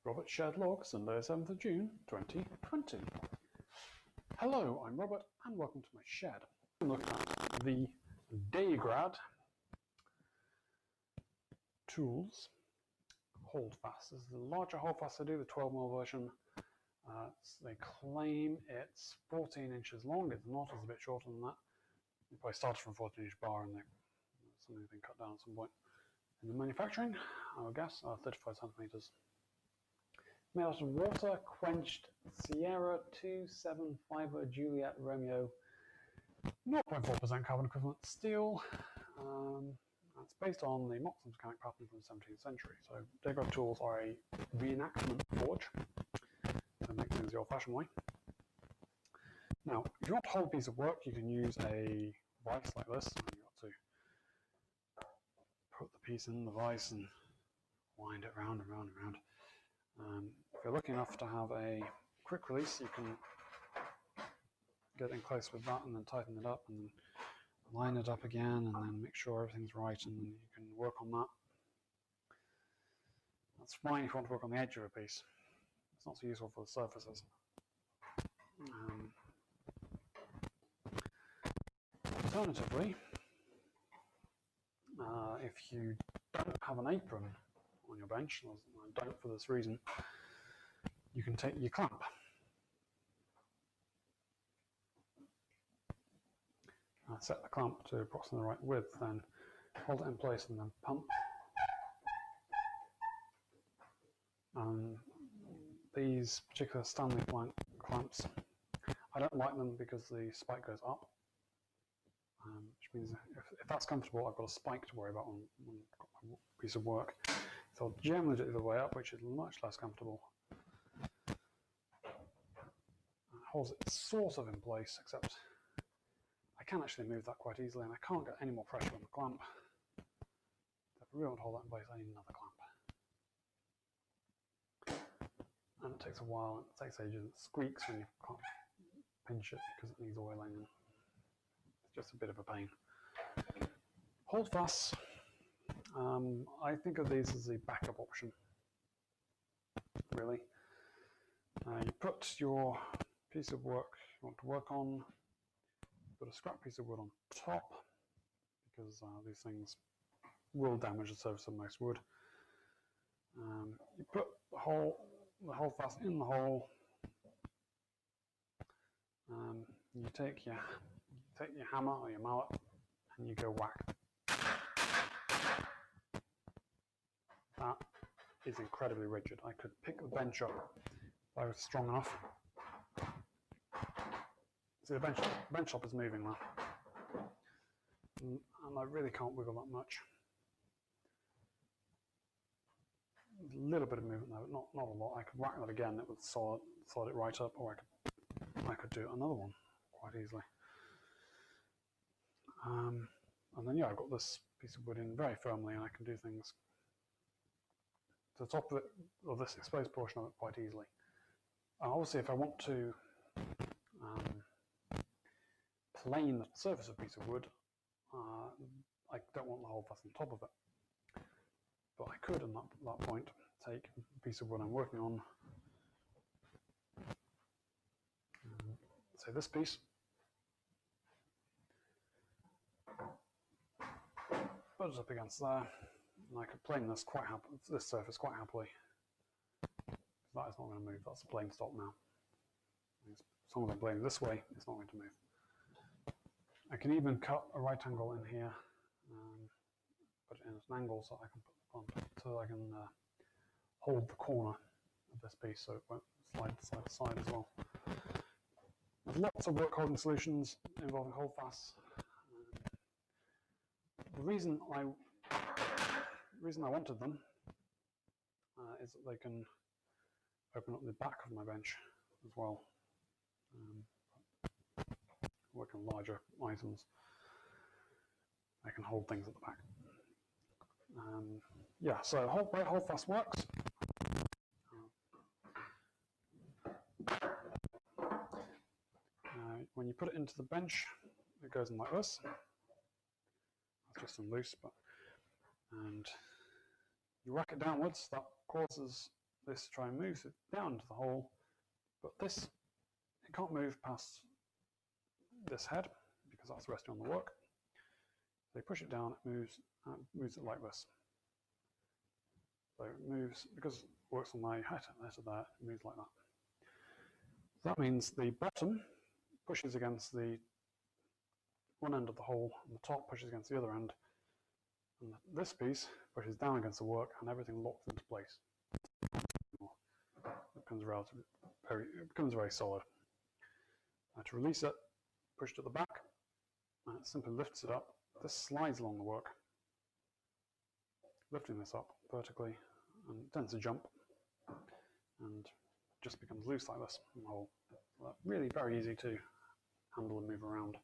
Robert Shared Log, Sunday 7th of June 2020. Hello, I'm Robert and welcome to my shed. I'm looking at the Daegrad tools holdfast. This is the larger holdfast I do, the 12mm version. They claim it's 14 inches long. It's not, it's a bit shorter than that. They probably started from a 14-inch bar and something's been cut down at some point. In the manufacturing, I would guess, 35 centimeters. Made out of water quenched Sierra 275 Juliet Romeo 0.4% carbon equivalent steel. It's based on the Moxon mechanic pattern from the 17th century. So Daegrad tools are a reenactment forge to make things the old-fashioned way. Now, if you want to hold a piece of work, you can use a vise like this. You've got to put the piece in the vise and wind it round and round and round. If you're lucky enough to have a quick release, you can get in close with that and then tighten it up and then line it up again and then make sure everything's right, and then you can work on that. That's fine if you want to work on the edge of a piece. It's not so useful for the surfaces. Alternatively, if you don't have an apron on your bench, I don't for this reason, you can take your clamp. Set the clamp to approximately the right width, then hold it in place and then pump. These particular Stanley clamps, I don't like them because the spike goes up, which means if that's comfortable, I've got a spike to worry about on my piece of work. So I'll generally do it the way up, which is much less comfortable. It holds it sort of in place, except I can actually move that quite easily, and I can't get any more pressure on the clamp. So if I really want to hold that in place, I need another clamp. And it takes a while, it takes ages, it squeaks when you can't pinch it because it needs oiling, and it's just a bit of a pain. Holdfasts, I think of these as the backup option, really. You put your piece of work you want to work on, put a scrap piece of wood on top, because these things will damage the surface of most wood. You put the holdfast in the hole. You take your hammer or your mallet and you go whack. That is incredibly rigid. I could pick the bench up if I was strong enough. See, the bench top is moving now, and I really can't wiggle that much. There's a little bit of movement there, but not a lot. I could whack that again, it would solid it right up, or I could do another one quite easily. And then yeah, I've got this piece of wood in very firmly, and I can do things to the top of it, or this exposed portion of it, quite easily. Obviously, if I want to plane the surface of a piece of wood, I don't want the holdfast on top of it. But I could, at that point, take a piece of wood I'm working on, say this piece, put it up against there, and I could plane this surface quite happily. That is not going to move, that's a plane stop now. As long as I'm planing this way, it's not going to move. I can even cut a right angle in here, put it in at an angle so I can put the clamp, so I can hold the corner of this piece so it won't slide side to side as well. There's lots of work holding solutions involving holdfasts. The reason I wanted them is that they can open up the back of my bench as well. Work on larger items, I can hold things at the back. Yeah, so way holdfast works. When you put it into the bench, it goes in like this. That's just in loose, and you whack it downwards. That causes this to try and move it down into the hole, but this, it can't move past this head because that's resting on the work. So you push it down, it moves it like this. So it moves, because it works on my head there, it moves like that. So that means the bottom pushes against the one end of the hole, and the top pushes against the other end, and this piece pushes down against the work, and everything locks into place. It becomes very solid. To release it, push it at the back, and it simply lifts it up. This slides along the work, lifting this up vertically, and it tends to jump, and just becomes loose like this in the hole. Really very easy to handle and move around.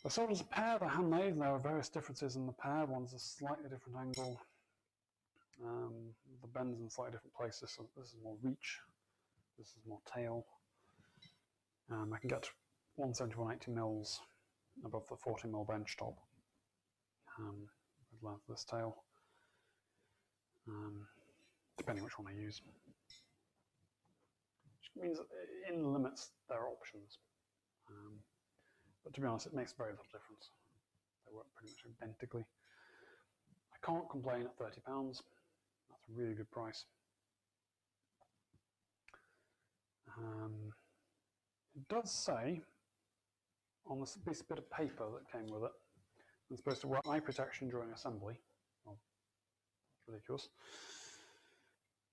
They're sold as a pair, they're handmade, and there are various differences in the pair. One's a slightly different angle, the bend's in slightly different places. So this is more reach, this is more tail. I can get 170, 180 mils above the 40 mil bench top with length of this tail, depending which one I use. Which means that in the limits there are options. But to be honest, it makes very little difference. They work pretty much identically. I can't complain at £30. That's a really good price. It does say on this bit of paper that came with it, it's supposed to wear eye protection during assembly. Well, that's ridiculous.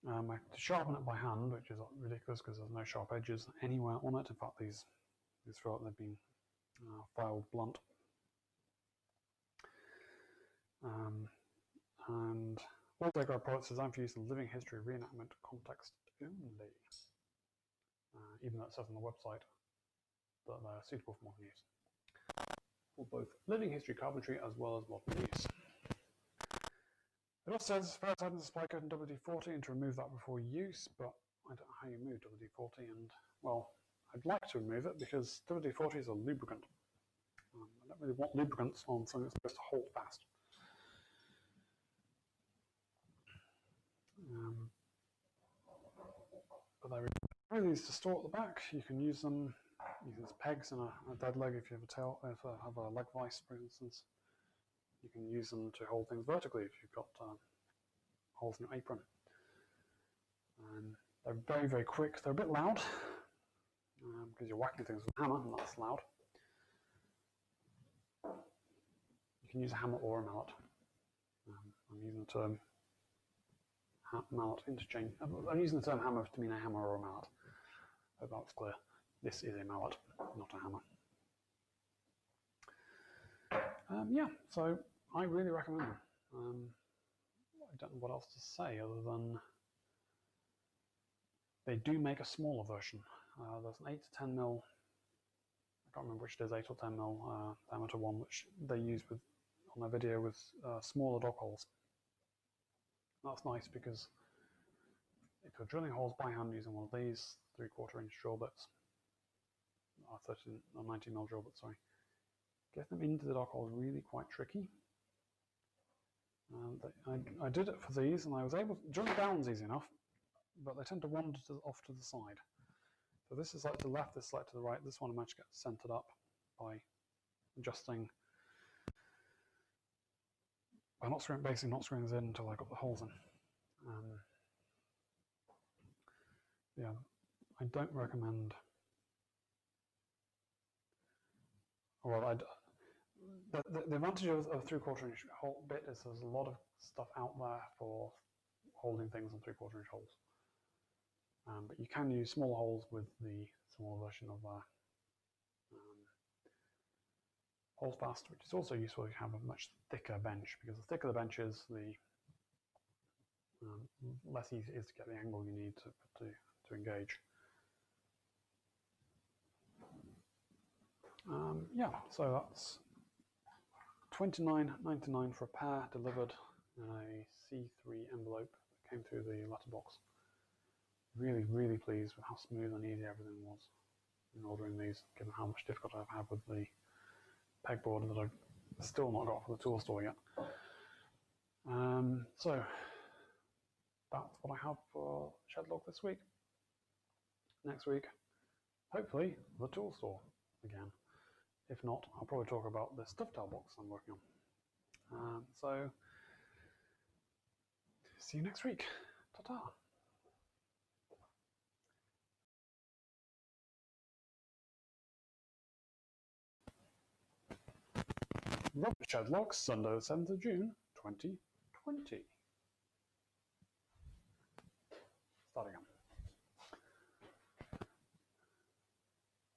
I have to sharpen it by hand, which is ridiculous because there's no sharp edges anywhere on it. In fact, these feel like they've been filed blunt. And all Daegrad products designed for use in living history reenactment context only. Even though it says on the website that they're suitable for modern use. For both living history carpentry as well as modern use. It also says ferrite items supply coat in WD-40 and to remove that before use, but I don't know how you move WD-40, and well, I'd like to remove it because WD-40 is a lubricant. I don't really want lubricants on something that's supposed to hold fast. But they're really easy to store at the back. You can use them as pegs in a dead leg if you have a leg vise, for instance. You can use them to hold things vertically if you've got holes in your apron. They're very, very quick. They're a bit loud because you're whacking things with a hammer, and that's loud. You can use a hammer or a mallet. I'm using the term mallet interchange. I'm using the term hammer to mean a hammer or a mallet. I hope that's clear. This is a mallet, not a hammer. Yeah, so I really recommend them. I don't know what else to say other than they do make a smaller version. There's an 8 to 10 mil, I can't remember which it is, 8 or 10 mil diameter one, which they use on their video with smaller dog holes. That's nice because if you're drilling holes by hand using one of these 3/4 inch drill bits, 13 or 19 mil drill bits, sorry, get them into the dog hole is really quite tricky. I did it for these, and I was able to, drilling down's easy enough, but they tend to wander off to the side. So this is like to the left, this is like to the right. This one I managed to get centered up by adjusting, by basically not screwing these in until I got the holes in. Yeah, I don't recommend. Well, the advantage of a 3/4 inch hole bit is there's a lot of stuff out there for holding things on 3/4 inch holes. But you can use smaller holes with the smaller version of holdfast, which is also useful if you have a much thicker bench, because the thicker the bench is, the less easy it is to get the angle you need to engage. Yeah, so that's $29.99 for a pair, delivered in a C3 envelope that came through the letterbox. Really, really pleased with how smooth and easy everything was in ordering these, given how much difficulty I've had with the pegboard that I've still not got for the tool store yet. So that's what I have for Shedlog this week. Next week, hopefully, the tool store again. If not, I'll probably talk about the stuffed towel box I'm working on. So, see you next week. Ta-ta. Rubber Shedlog, Sunday the 7th of June, 2020. Start again.